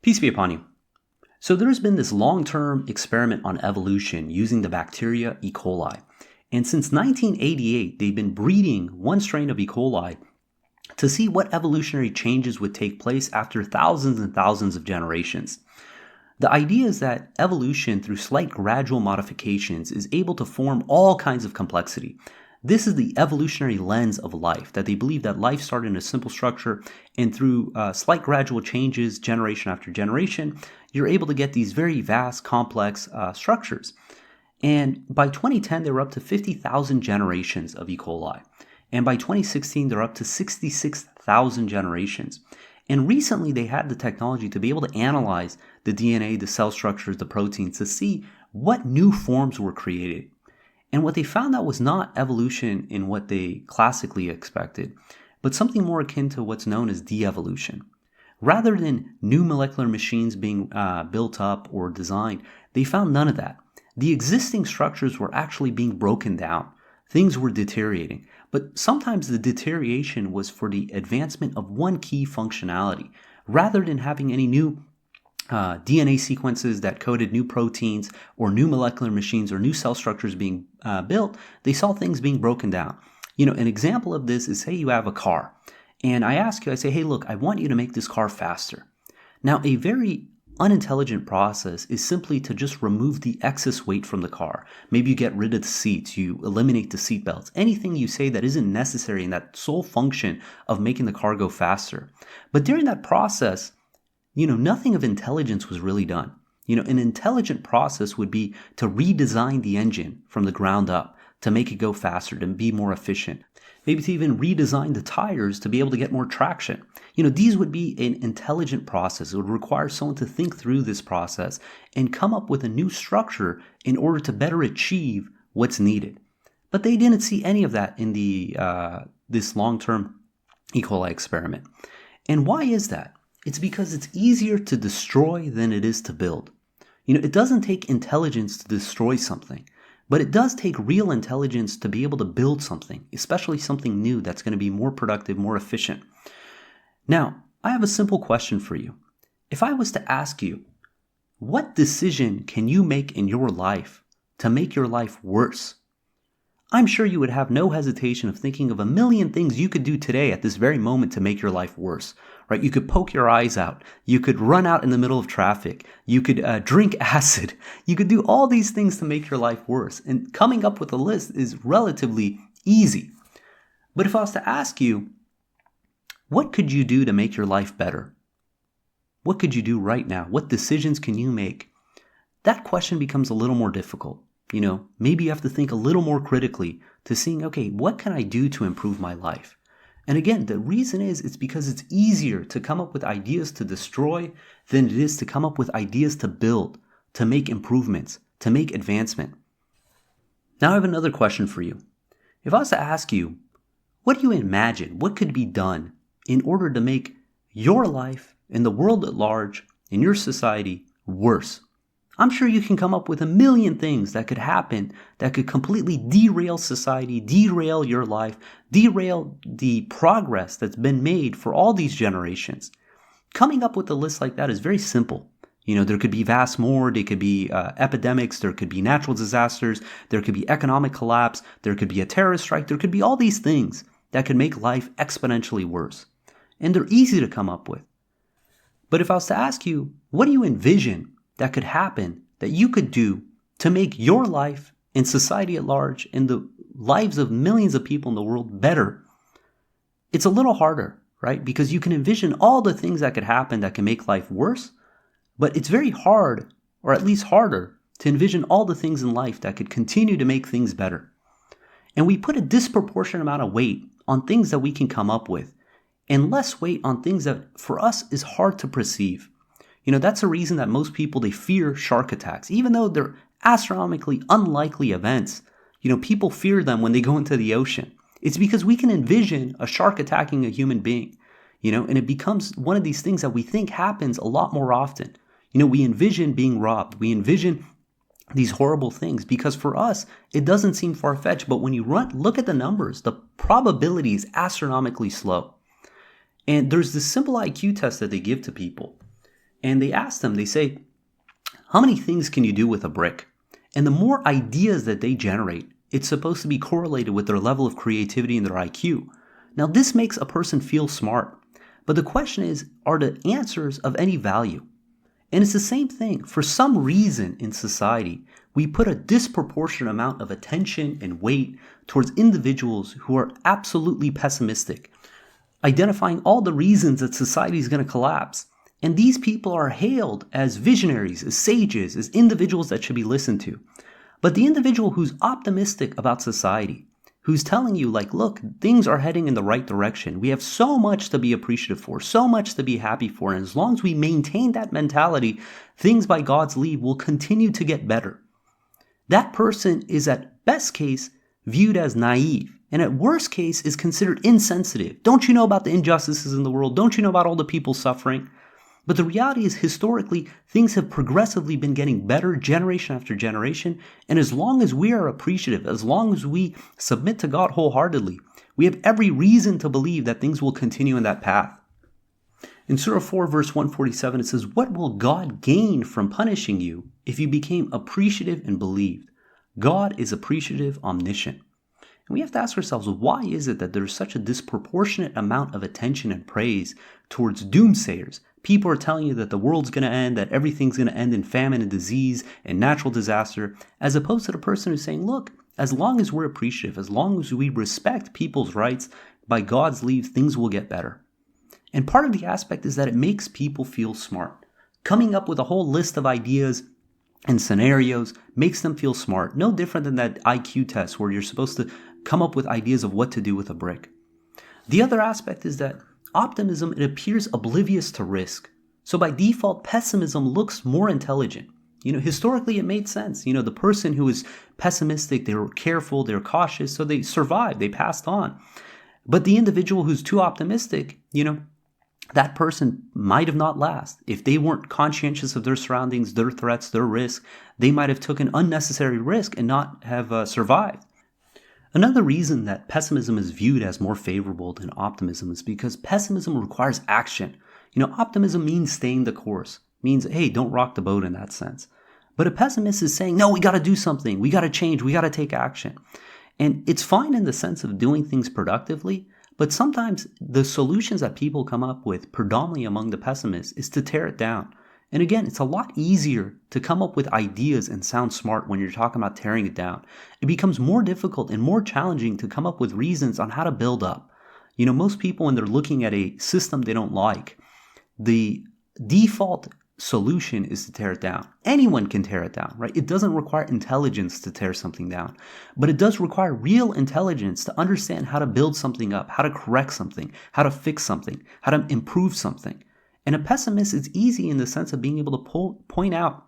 Peace be upon you. So there's been this long-term experiment on evolution using the bacteria E. coli. And since 1988, they've been breeding one strain of E. coli to see what evolutionary changes would take place after thousands and thousands of generations. The idea is that evolution, through slight gradual modifications, is able to form all kinds of complexity. This is the evolutionary lens of life, that they believe that life started in a simple structure, and through slight gradual changes, generation after generation, you're able to get these very vast, complex structures. And by 2010, they were up to 50,000 generations of E. coli. And by 2016, they're up to 66,000 generations. And recently, they had the technology to be able to analyze the DNA, the cell structures, the proteins, to see what new forms were created. And what they found out was not evolution in what they classically expected, but something more akin to what's known as de-evolution. Rather than new molecular machines being built up or designed, they found none of that. The existing structures were actually being broken down. Things were deteriorating, but sometimes the deterioration was for the advancement of one key functionality. Rather than having any new DNA sequences that coded new proteins or new molecular machines or new cell structures being built, they saw things being broken down. An example of this is, say you have a car, and I ask you, I say, hey, look, I want you to make this car faster. Now, a very unintelligent process is simply to just remove the excess weight from the car. Maybe you get rid of the seats, you eliminate the seat belts, anything you say that isn't necessary in that sole function of making the car go faster. But during that process, nothing of intelligence was really done. An intelligent process would be to redesign the engine from the ground up to make it go faster, to be more efficient. Maybe to even redesign the tires to be able to get more traction. These would be an intelligent process. It would require someone to think through this process and come up with a new structure in order to better achieve what's needed. But they didn't see any of that in this long-term E. coli experiment. And why is that? It's because it's easier to destroy than it is to build. It doesn't take intelligence to destroy something, but it does take real intelligence to be able to build something, especially something new that's going to be more productive, more efficient. Now, I have a simple question for you. If I was to ask you, what decision can you make in your life to make your life worse? I'm sure you would have no hesitation of thinking of a million things you could do today at this very moment to make your life worse, right? You could poke your eyes out. You could run out in the middle of traffic. You could drink acid. You could do all these things to make your life worse. And coming up with a list is relatively easy. But if I was to ask you, what could you do to make your life better? What could you do right now? What decisions can you make? That question becomes a little more difficult. Maybe you have to think a little more critically to seeing, okay, what can I do to improve my life? And again, the reason is it's because it's easier to come up with ideas to destroy than it is to come up with ideas to build, to make improvements, to make advancement. Now I have another question for you. If I was to ask you, what do you imagine, what could be done in order to make your life and the world at large, in your society, worse? I'm sure you can come up with a million things that could happen that could completely derail society, derail your life, derail the progress that's been made for all these generations. Coming up with a list like that is very simple. There could be vast more, there could be epidemics, there could be natural disasters, there could be economic collapse, there could be a terrorist strike, there could be all these things that could make life exponentially worse. And they're easy to come up with. But if I was to ask you, what do you envision that could happen, that you could do to make your life and society at large and the lives of millions of people in the world better? It's a little harder, right? Because you can envision all the things that could happen that can make life worse, but it's very hard, or at least harder, to envision all the things in life that could continue to make things better. And we put a disproportionate amount of weight on things that we can come up with, and less weight on things that for us is hard to perceive. That's a reason that most people, they fear shark attacks. Even though they're astronomically unlikely events, people fear them when they go into the ocean. It's because we can envision a shark attacking a human being, and it becomes one of these things that we think happens a lot more often. We envision being robbed. We envision these horrible things because for us, it doesn't seem far-fetched. But when you look at the numbers, the probability is astronomically slow. And there's this simple IQ test that they give to people. And they ask them, they say, how many things can you do with a brick? And the more ideas that they generate, it's supposed to be correlated with their level of creativity and their IQ. Now, this makes a person feel smart. But the question is, are the answers of any value? And it's the same thing. For some reason in society, we put a disproportionate amount of attention and weight towards individuals who are absolutely pessimistic, identifying all the reasons that society is going to collapse. And these people are hailed as visionaries, as sages, as individuals that should be listened to. But the individual who's optimistic about society, who's telling you like, look, things are heading in the right direction. We have so much to be appreciative for, so much to be happy for. And as long as we maintain that mentality, things by God's leave will continue to get better. That person is at best case viewed as naive, and at worst case is considered insensitive. Don't you know about the injustices in the world? Don't you know about all the people suffering? But the reality is, historically, things have progressively been getting better generation after generation. And as long as we are appreciative, as long as we submit to God wholeheartedly, we have every reason to believe that things will continue in that path. In Surah 4, verse 147, it says, "What will God gain from punishing you if you became appreciative and believed?" God is appreciative, omniscient. And we have to ask ourselves, why is it that there's such a disproportionate amount of attention and praise towards doomsayers? People are telling you that the world's going to end, that everything's going to end in famine and disease and natural disaster, as opposed to the person who's saying, look, as long as we're appreciative, as long as we respect people's rights, by God's leave, things will get better. And part of the aspect is that it makes people feel smart. Coming up with a whole list of ideas and scenarios makes them feel smart. No different than that IQ test where you're supposed to come up with ideas of what to do with a brick. The other aspect is that optimism, it appears oblivious to risk. So by default, pessimism looks more intelligent. Historically it made sense. The person who was pessimistic, they were careful, they were cautious, so they survived, they passed on. But the individual who's too optimistic, that person might have not lasted. If they weren't conscientious of their surroundings, their threats, their risk, they might have taken unnecessary risk and not have survived. Another reason that pessimism is viewed as more favorable than optimism is because pessimism requires action. Optimism means staying the course, means, hey, don't rock the boat in that sense. But a pessimist is saying, no, we got to do something. We got to change. We got to take action. And it's fine in the sense of doing things productively, but sometimes the solutions that people come up with, predominantly among the pessimists, is to tear it down. And again, it's a lot easier to come up with ideas and sound smart when you're talking about tearing it down. It becomes more difficult and more challenging to come up with reasons on how to build up. Most people, when they're looking at a system they don't like, the default solution is to tear it down. Anyone can tear it down, right? It doesn't require intelligence to tear something down, but it does require real intelligence to understand how to build something up, how to correct something, how to fix something, how to improve something. And a pessimist is easy in the sense of being able to point out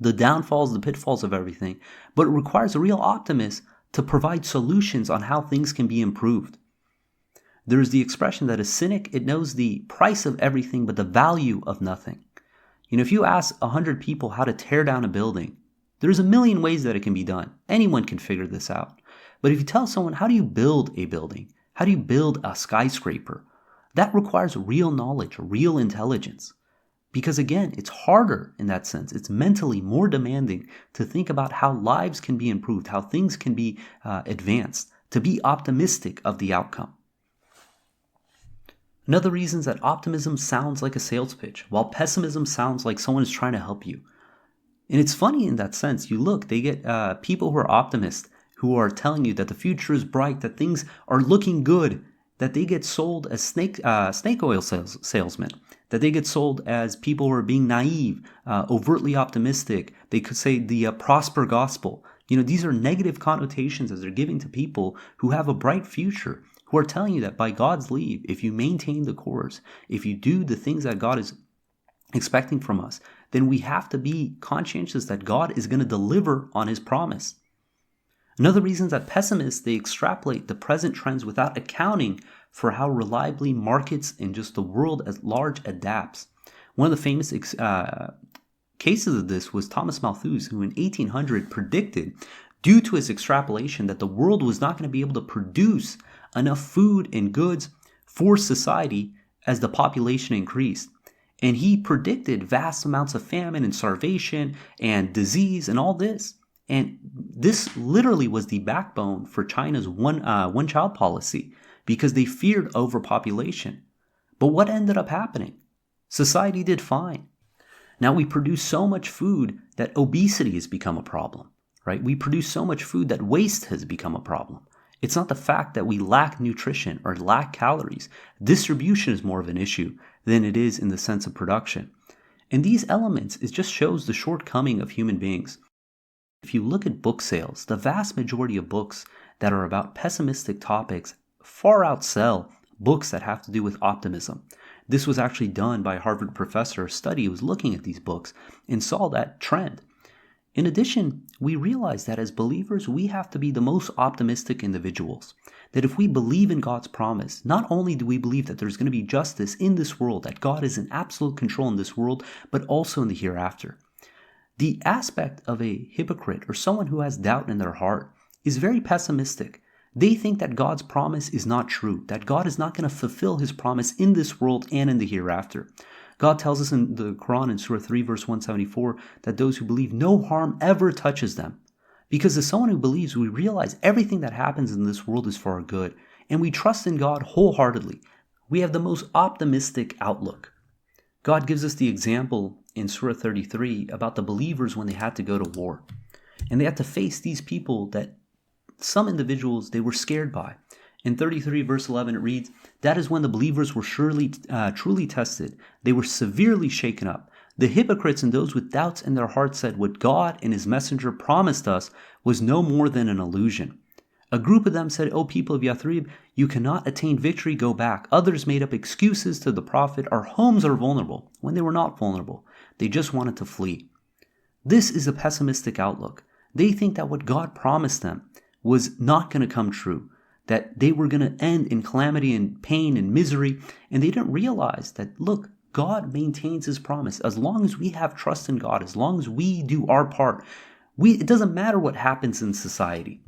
the downfalls, the pitfalls of everything, but it requires a real optimist to provide solutions on how things can be improved. There's the expression that a cynic, it knows the price of everything but the value of nothing. If you ask 100 people how to tear down a building, there's a million ways that it can be done. Anyone can figure this out. But if you tell someone, how do you build a building? How do you build a skyscraper? That requires real knowledge, real intelligence. Because again, it's harder in that sense. It's mentally more demanding to think about how lives can be improved, how things can be advanced, to be optimistic of the outcome. Another reason is that optimism sounds like a sales pitch, while pessimism sounds like someone is trying to help you. And it's funny in that sense. They get people who are optimists, who are telling you that the future is bright, that things are looking good, that they get sold as snake oil salesmen, that they get sold as people who are being naive, overtly optimistic. They could say the prosper gospel. These are negative connotations as they're giving to people who have a bright future, who are telling you that by God's leave, if you maintain the course, if you do the things that God is expecting from us, then we have to be conscientious that God is going to deliver on his promise. Another reason is that pessimists, they extrapolate the present trends without accounting for how reliably markets and just the world at large adapts. One of the famous cases of this was Thomas Malthus, who in 1800 predicted, due to his extrapolation, that the world was not going to be able to produce enough food and goods for society as the population increased. And he predicted vast amounts of famine and starvation and disease and all this. And this literally was the backbone for China's one-child policy, because they feared overpopulation. But what ended up happening? Society did fine. Now we produce so much food that obesity has become a problem, right? We produce so much food that waste has become a problem. It's not the fact that we lack nutrition or lack calories. Distribution is more of an issue than it is in the sense of production. And these elements, it just shows the shortcoming of human beings. If you look at book sales, the vast majority of books that are about pessimistic topics far outsell books that have to do with optimism. This was actually done by a Harvard professor. A study was looking at these books and saw that trend. In addition, we realize that as believers, we have to be the most optimistic individuals. That if we believe in God's promise, not only do we believe that there's going to be justice in this world, that God is in absolute control in this world, but also in the hereafter. The aspect of a hypocrite or someone who has doubt in their heart is very pessimistic. They think that God's promise is not true, that God is not going to fulfill his promise in this world and in the hereafter. God tells us in the Quran in Surah 3 verse 174 that those who believe no harm ever touches them. Because as someone who believes, we realize everything that happens in this world is for our good, and we trust in God wholeheartedly. We have the most optimistic outlook. God gives us the example in Surah 33 about the believers when they had to go to war. And they had to face these people that some individuals they were scared by. In 33 verse 11 it reads, "That is when the believers were truly tested. They were severely shaken up. The hypocrites and those with doubts in their hearts said, what God and his messenger promised us was no more than an illusion. A group of them said, O people of Yathrib, you cannot attain victory, go back. Others made up excuses to the prophet, our homes are vulnerable, when they were not vulnerable. They just wanted to flee." This is a pessimistic outlook. They think that what God promised them was not going to come true, that they were going to end in calamity and pain and misery, and they didn't realize that, look, God maintains his promise. As long as we have trust in God, as long as we do our part, it doesn't matter what happens in society.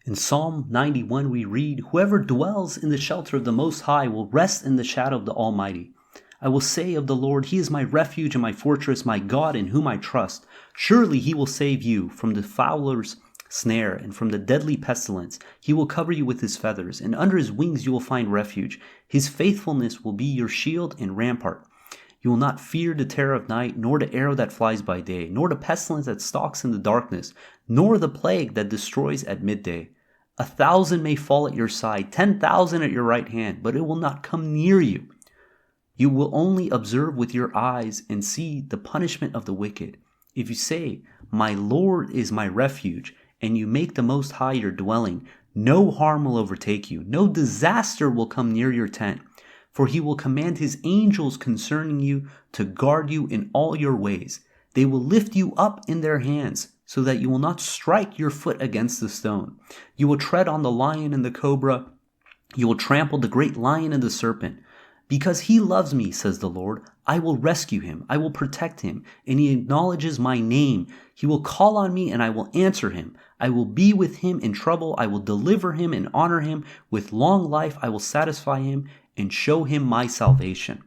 In Psalm 91 we read, "Whoever dwells in the shelter of the Most High will rest in the shadow of the Almighty. I will say of the Lord, he is my refuge and my fortress, my God in whom I trust. Surely he will save you from the fowler's snare and from the deadly pestilence. He will cover you with his feathers, and under his wings you will find refuge. His faithfulness will be your shield and rampart. You will not fear the terror of night, nor the arrow that flies by day, nor the pestilence that stalks in the darkness, nor the plague that destroys at midday. 1,000 may fall at your side, 10,000 at your right hand, but it will not come near you. You will only observe with your eyes and see the punishment of the wicked. If you say, my Lord is my refuge, and you make the Most High your dwelling, no harm will overtake you, no disaster will come near your tent. For he will command his angels concerning you to guard you in all your ways. They will lift you up in their hands, so that you will not strike your foot against the stone. You will tread on the lion and the cobra. You will trample the great lion and the serpent. Because he loves me, says the Lord, I will rescue him. I will protect him, and he acknowledges my name. He will call on me, and I will answer him. I will be with him in trouble. I will deliver him and honor him. With long life I will satisfy him and show him my salvation.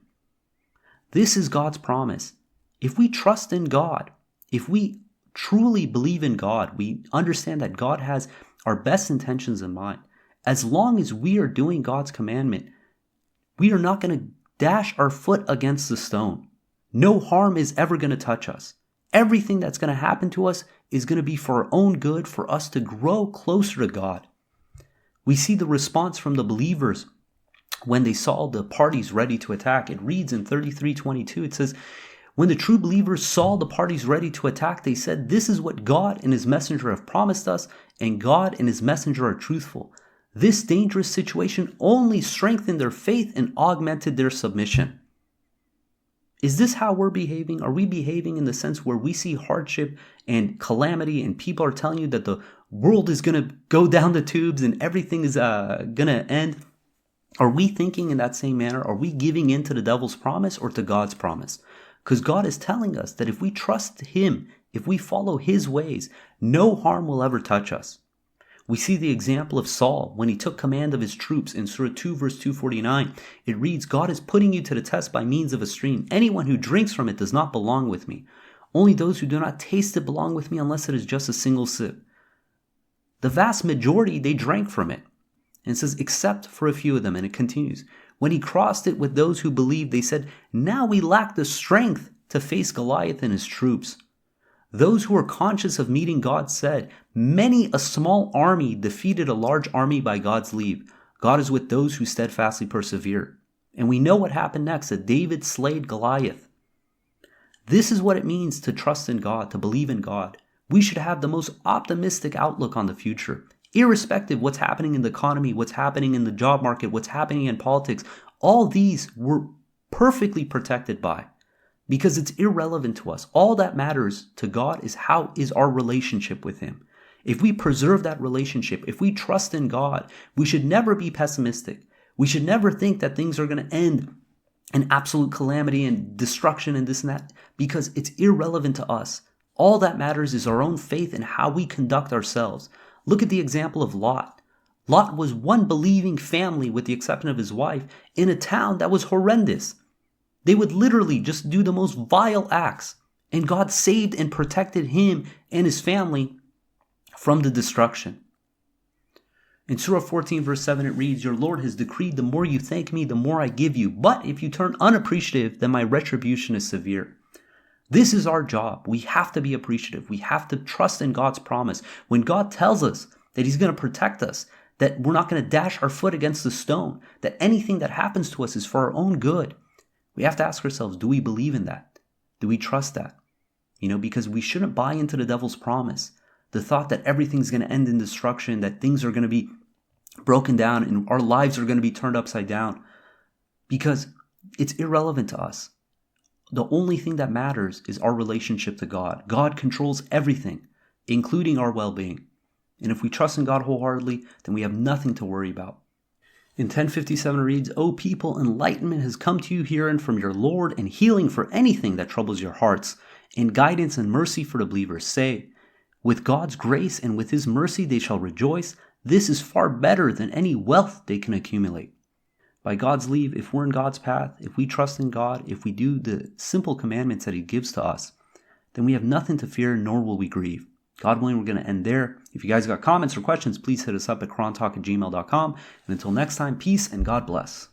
This is God's promise. If we trust in God, if we truly believe in God, we understand that God has our best intentions in mind. As long as we are doing God's commandment, we are not going to dash our foot against the stone. No harm is ever going to touch us. Everything that's going to happen to us is going to be for our own good, for us to grow closer to God. We see the response from the believers when they saw the parties ready to attack. It reads in 33:22, it says, when the true believers saw the parties ready to attack, they said, this is what God and his messenger have promised us, and God and his messenger are truthful. This dangerous situation only strengthened their faith and augmented their submission. Is this how we're behaving? Are we behaving in the sense where we see hardship and calamity and people are telling you that the world is going to go down the tubes and everything is going to end? Are we thinking in that same manner? Are we giving in to the devil's promise or to God's promise? Because God is telling us that if we trust him, if we follow his ways, no harm will ever touch us. We see the example of Saul when he took command of his troops in Surah 2 verse 249. It reads, God is putting you to the test by means of a stream. Anyone who drinks from it does not belong with me. Only those who do not taste it belong with me unless it is just a single sip. The vast majority, they drank from it. And it says, except for a few of them. And it continues. When he crossed it with those who believed, they said, now we lack the strength to face Goliath and his troops. Those who were conscious of meeting God said, many a small army defeated a large army by God's leave. God is with those who steadfastly persevere. And we know what happened next, that David slayed Goliath. This is what it means to trust in God, to believe in God. We should have the most optimistic outlook on the future. Irrespective of what's happening in the economy, what's happening in the job market, what's happening in politics, all these we're perfectly protected by. Because it's irrelevant to us. All that matters to God is how is our relationship with Him. If we preserve that relationship, if we trust in God, we should never be pessimistic. We should never think that things are going to end in absolute calamity and destruction and this and that, because it's irrelevant to us. All that matters is our own faith and how we conduct ourselves. Look at the example of Lot. Lot was one believing family with the exception of his wife in a town that was horrendous. They would literally just do the most vile acts. And God saved and protected him and his family from the destruction. In Surah 14 verse 7 it reads, your Lord has decreed the more you thank me, the more I give you. But if you turn unappreciative, then my retribution is severe. This is our job. We have to be appreciative. We have to trust in God's promise. When God tells us that He's going to protect us, that we're not going to dash our foot against the stone, that anything that happens to us is for our own good, we have to ask ourselves, do we believe in that? Do we trust that? Because we shouldn't buy into the devil's promise. The thought that everything's going to end in destruction, that things are going to be broken down and our lives are going to be turned upside down. Because it's irrelevant to us. The only thing that matters is our relationship to God. God controls everything, including our well-being. And if we trust in God wholeheartedly, then we have nothing to worry about. In 1057 it reads, O people, enlightenment has come to you herein from your Lord, and healing for anything that troubles your hearts, and guidance and mercy for the believers. Say, with God's grace and with His mercy they shall rejoice. This is far better than any wealth they can accumulate. By God's leave, if we're in God's path, if we trust in God, if we do the simple commandments that He gives to us, then we have nothing to fear, nor will we grieve. God willing, we're going to end there. If you guys got comments or questions, please hit us up at QuranTalk@gmail.com. And until next time, peace and God bless.